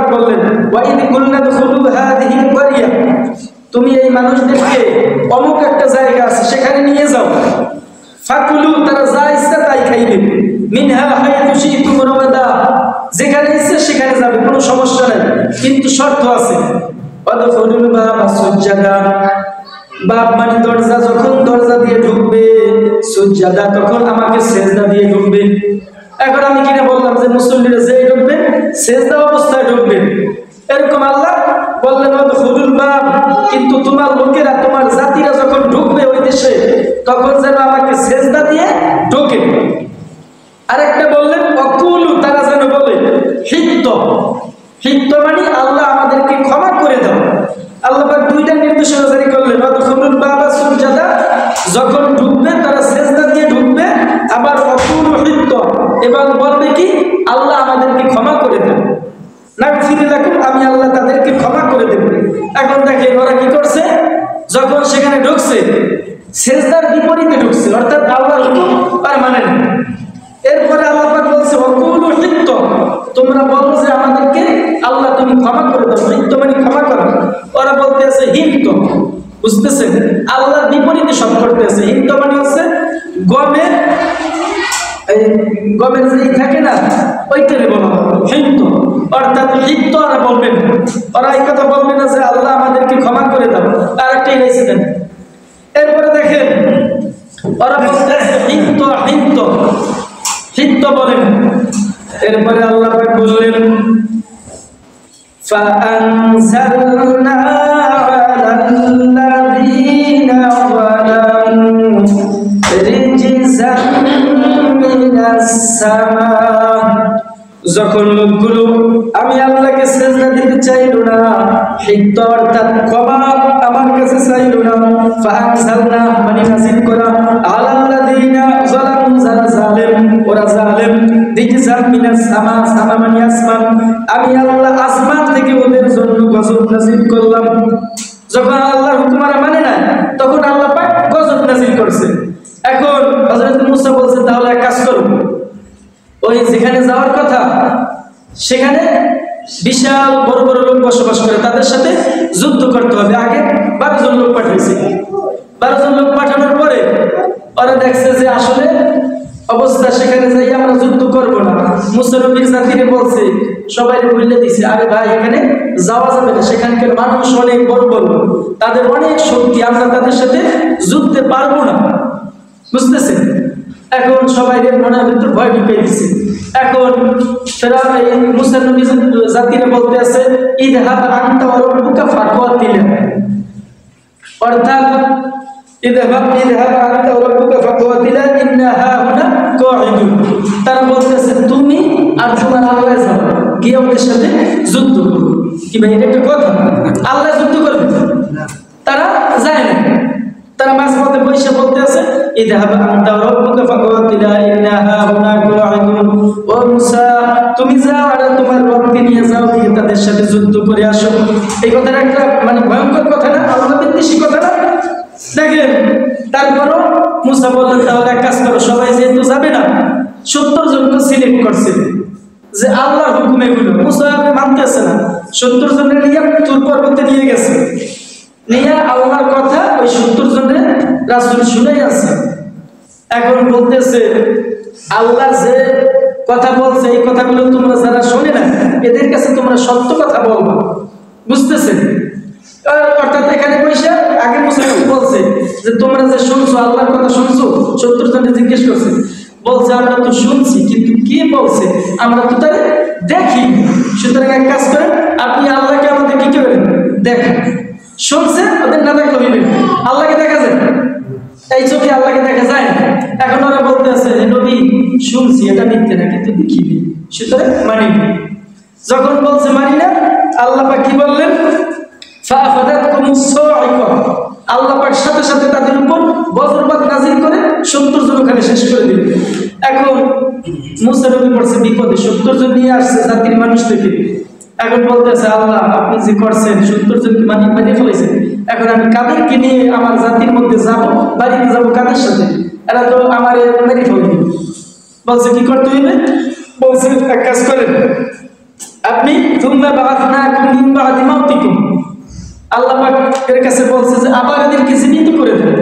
পাক বললেন ওয়াইদ কুলনা দুখুলু হাদিহি ক্বরিয়া, তুমি এই মানুষদেরকে অমুক একটা জায়গা আছে সেখানে নিয়ে যাও, ফাকুলু, তারা যা ইচ্ছা তাই খাইবে, মিনহা হাইতু শিতুম রাগাদা, যেখানে ইচ্ছে সেখানে যাবে, কোনো সমস্যা নাই, কিন্তু শর্ত আছে, ওয়াদখুলুল বাবা সুজ্জাদা, বাপ মানে দরজা, যখন দরজা দিয়ে ঢুকবে সুজ্জাদা তখন আমাকে সেজদা দিয়ে ঢুকবে। এখন আমি কিনা বললাম যে মুসল্লিরা যেই ঢুকবে সেজদা অবস্থায় ঢুকবে, এরকম আল্লাহ বললেন ওয়াদখুলুল বাব, কিন্তু তোমার লোকেরা তোমার জাতিরা যখন ঢুকবে ওই দেশে তখন যেন আমাকে সেজদা দিয়ে ঢোকে। আরেকটা বললেন অকুলু, তারা যেন বলে হিত্ত, হিত্ত মানে আল্লাহ আমাদেরকে ক্ষমা করে দাও। আল্লাহ পাক দুইটা নির্দেশনা জারি করলেন, ওয়াদখুলুল বাবা সুজ্জাদা, যখন ঢুকবে তারা সেজদা দিয়ে ঢুকবে, আবার অকুলু হিত্ত, এবং বলবে কি আল্লাহ আমাদেরকে ক্ষমা করে দেন, নাগফির লাকুম, আমি আল্লাহ তাদেরকে ক্ষমা করে দেব। এখন দেখেন ওরা কি করছে, যখন সেখানে ঢুকছে সেজদার বিপরীতে ঢুকছে, অর্থাৎ আল্লাহর হুকুম আর মানে না। এরপরে আল্লাহ পাক বলছে ওয়াকুলু হিত্ত, তোমরা বলো যে আমাদেরকে আল্লাহ তুমি ক্ষমা করে দাও, হিত্ত মানে ক্ষমা করো। ওরা বলতে আছে হিত্ত, বুঝতেছেন, আল্লাহর বিপরীতে সব করতে আছে। হিত্ত মানে হচ্ছে গমের, এই গমের যে থাকে না ওইটারে বলা হিত্ত, অর্থাৎ হিত্ত ওরা বলবেন, ওরা এই কথা বলবে না যে আল্লাহ আমাদেরকে ক্ষমা করে দাও। আর একটা রয়েছে দেন, এরপরে দেখেন ওরা বলতে আছে হিত্ত, হিত্ত, হিত্ত বলেন। এরপরে আল্লাহ পাক বললেন فأنزلنا على الذين ظلموا رجزا من السماء, যখন লোকগুলো আমি আল্লাহকে সেজদা দিতে চাইল না, হিত্ত অর্থাৎ ক্ষমা আমার কাছে চাইল না, ফাআনজালনা মানে নাযিল করা, আলাল্লাযিনা যালামু, যারা জালেম, ওরা জালেম, রিজজাম মিনাস সামা, সামা মানে আসমান, আমি আল্লাহ আসমান থেকে ওদের জন্য গজব নাযিল করলাম। যখন আল্লাহর হুকুম আর মানে না তখন আল্লাহ পাক গজব নাযিল করছে। এখন হযরত মুসা বলছে তাহলে এক কাজ করব, ওই যেখানে যাওয়ার কথা সেখানে বিশাল বড় বড় লোক বসবাস করে, তাদের সাথে যুদ্ধ করতে হবে। আগে 12 জন লোক পাঠিয়েছে, 12 জন লোক পাঠানোর পরে ওরা দেখছে যে আসলে অবস্থা সেখানে যাই আমরা যুদ্ধ করবো না। মুসা নবীর জাতিরে বলছে, সবাই বলে দিছে আরে ভাই এখানে যাওয়া যাবে না, সেখানকার মানুষ অনেক বড় বড়, তাদের অনেক শক্তি, আমরা তাদের সাথে যুদ্ধে পারবো না, বুঝতেছেন। এখন সবাই মনের ভিতর ভয় ঢুকে দিচ্ছে। এখন মুসা নবীর জাতিরা বলতে আছে ইযহাব আনতা ওয়া রাব্বুকা ফাকাতিলা, অর্থাৎ ইযহাব আনতা ওয়া রাব্বুকা ফাকাতিলা ইন্না হাহুনা কাঈদুন, তারা বলতেছে তুমি আর তোমার আল্লাহ যাও, গিয়ে ওদের সাথে যুদ্ধ করো। কি ভাই এটা একটা কথা? আল্লাহ যুদ্ধ করবে? তারা যায় না, তারা মাঝপথে বসে বলতে আছে ইযহাব আনতা ওয়া রাব্বুকা ফাকাতিলা ইন্না হাহুনা কাঈদুন, ও মুসা তুমি যাও আর তোমার রবকে নিয়ে যাও, গিয়ে তাদের সাথে যুদ্ধ করে আসো। এই কথাটা একটা মানে ভয়ঙ্কর কথা না, আল্লাহ বিদ্বেষী কথা না? দেখেন তারপরও মুসা বললেন তাহলে এক কাজ করো, সবাই যেহেতু যাবে না 70 জনকে সিলেক্ট করছে যে আল্লাহর হুকুম এগুলো। মুসা মানতেছে না, 70 জনের নিয়ে তুর পর্বতে নিয়ে গেছে, নিয়ে আল্লাহর কথা ওই 70 জনের রাসূল শুনেই আছে। এখন বলতেছে আল্লাহ যে কথা বলছে এই কথাগুলো তোমরা যারা শোনে না এদের কাছে তোমরা সত্য কথা বলবা, বুঝতেছেন? অর্থাৎ এখানে পয়সা আগে মুসা বলছে যে তোমরা যে শুনছো আল্লাহর কথা শুনছো, 70 জনে জিজ্ঞেস করছে, বলছে আমরা তো শুনছি কিন্তু কি বলছে আমরা তো তারে দেখি, সুতরাং এক কাজ করেন আপনি আল্লাহকে আমাদের কি করেন দেখেন। শুনছে ওদের না দেখতে হইবে, আল্লাহকে দেখা যায় এই চোখে আল্লাহকে দেখা যায়। এখন ওরা বলতে আছে যে নবী শুনছি এটা মিথ্যে না কিন্তু দেখিনি, সুতরাং মানি। যখন বলছে মানি না, আল্লাহ পাক কি বললেন ফাআখাযাতকুমুস সাইকা, আল্লাহ পাক সাথে সাথে তাদের উপর বজ্রপাত নাযিল করে 70 জন ওখানে শেষ করে দিলেন। এখন মুসা নবী পড়ছে বিপদে, 70 জন নিয়ে আসছে জাতির মানুষ থেকে। এখন বলতেছে আল্লাহ আপনি যে করছেন 70 জনকে মানিয়ে ফেলেছেন, এখন আমি কাদেরকে নিয়ে আমার জাতির মধ্যে যাব, বাড়িতে যাব কাদের সাথে, এরা তো আমার মেরে ফেলবে। বলছে কি করতে হইবে? বলছে এক কাজ করেন আপনি তুম্মা বাআসনাকুম মিন বাদি মাউতিকুম, আল্লাহ পাক এর কাছে বলছে যে আবার এদেরকে জীবিত করে দেন।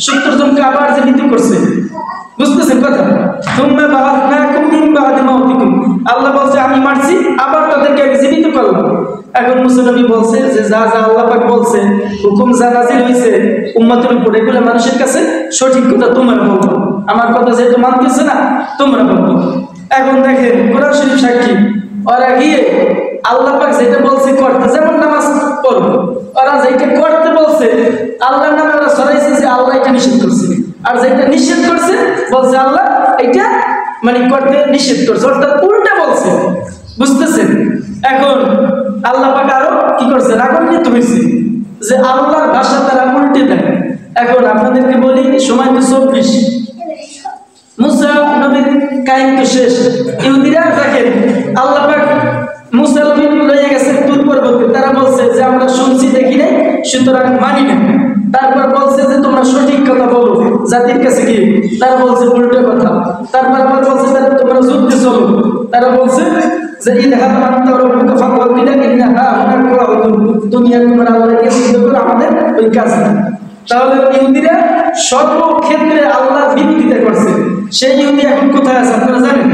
70 জনকে আবার জীবিত করছে, বুঝতেছেন কথা? তুম্মা বাআসনাকুম মিন বাদি মাউতিকুম, আল্লাহ বলছে আমি মারছি, আবার তাদেরকে আমি জীবিত করলাম। এখন মুসা নবী বলছে যে যা যা আল্লাহ পাক বলছে, হুকুম যা নাযিল হইছে উম্মতের উপর, এগুলো মানুষের কাছে সঠিক কথা তোমরা বলবো, আমার কথা যেহেতু মানতেছে না তোমরা বলবো। এখন দেখেন কোরআন শরীফ সাক্ষী, ওরা গিয়ে আল্লাহ পাক যেটা বলছে করতে, যেমন নামাজ পড়ো, ওরা যেটা করতে বলছে আল্লাহর নামে ওরা সরাইছে যে আল্লাহ এটা নিষেধ করছে, আর যেটা নিষেধ করছে বলছে আল্লাহ এটা মানে করতে নিষেধ করছে, অর্থাৎ উল্টা বলছে, বুঝতেছেন? এখন আল্লাহ পাক আরো কি করছে, রাগান্বিত হয়েছে যে আল্লাহর ভাষা তারা উল্টে দেয়। এখন আপনাদেরকে বলি, সময় তো 24, মুসা নবীর কাহিনী তো শেষ। ইহুদিরা দেখেন আল্লাহ পাক মুসা নবী লইয়া গেছে তুর পর্বতে, তারা বলছে যে আমরা শুনছি দেখি নাই সুতরাং মানি না। তারপর বলছে যে তোমরা সঠিক কথা বলো জাতির কাছে গিয়ে, তারা বলছে উল্টো কথা। তারপর আবার বলছে তোমরা যুদ্ধে চলো, তারা বলছে যে ইযহাব আনতা ওয়া রাব্বুকা ফাকাতিলা ইন্না হাউনা কাউদুন, তুমি আর তোমার আল্লাহকে যুদ্ধ করো, আমাদের ওই কাজ না। তাহলে ইহুদিরা সর্বক্ষেত্রে আল্লাহর বিরোধিতা করছে। সেই ইহুদি এখন কোথায় আছে আপনারা জানেন?